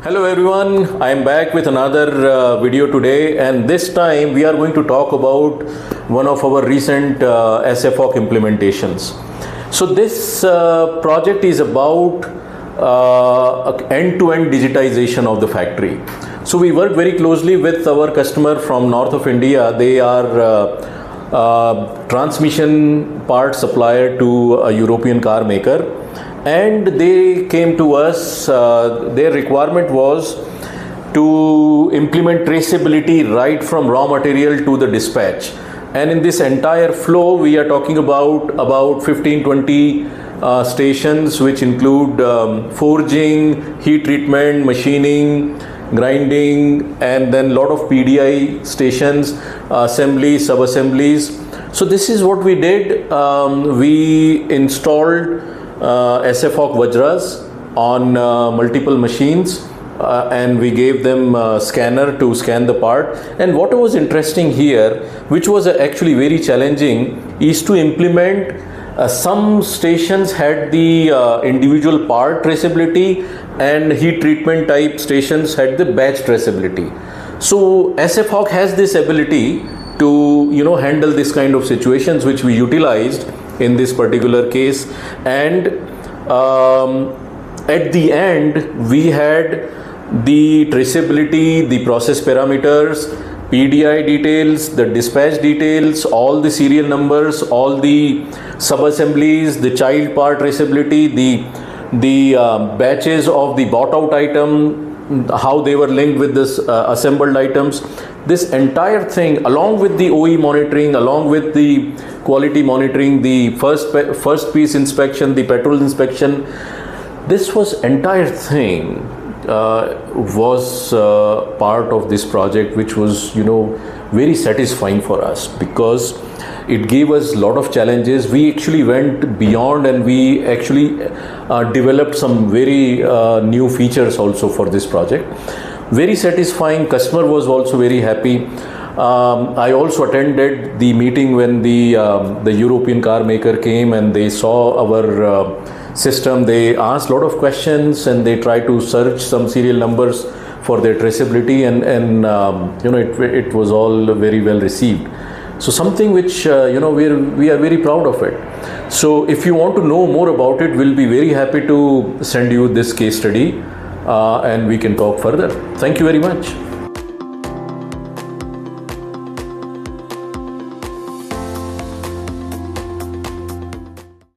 Hello everyone, I am back with another video today, and this time we are going to talk about one of our recent sfHawk implementations. So this project is about end-to-end digitization of the factory. So we work very closely with our customer from north of India. They are transmission part supplier to a European car maker, and they came to us. Their requirement was to implement traceability right from raw material to the dispatch. And in this entire flow, we are talking about 15-20 stations, which include forging, heat treatment, machining, grinding, and then a lot of PDI stations, assemblies, sub-assemblies. So this is what we did. We installed sfHawk Vajras on multiple machines, and we gave them a scanner to scan the part. And what was interesting here, which was actually very challenging, is to implement some stations had the individual part traceability, and heat treatment type stations had the batch traceability. So sfHawk has this ability to handle this kind of situations, which we utilized in this particular case. And at the end we had the traceability, the process parameters, PDI details, the dispatch details, all the serial numbers, all the sub-assemblies, the child part traceability, the batches of the bought out item, how they were linked with this assembled items. This entire thing, along with the OE monitoring, along with the quality monitoring, the first piece inspection, the petrol inspection, this was entire thing was part of this project, which was very satisfying for us, because it gave us a lot of challenges. We actually went beyond, and we actually developed some very new features also for this project. Very satisfying. Customer was also very happy. I also attended the meeting when the European car maker came and they saw our system. They asked a lot of questions, and they tried to search some serial numbers for their traceability, and it was all very well received. So something which we are very proud of it. So if you want to know more about it, we'll be very happy to send you this case study, and we can talk further. Thank you very much.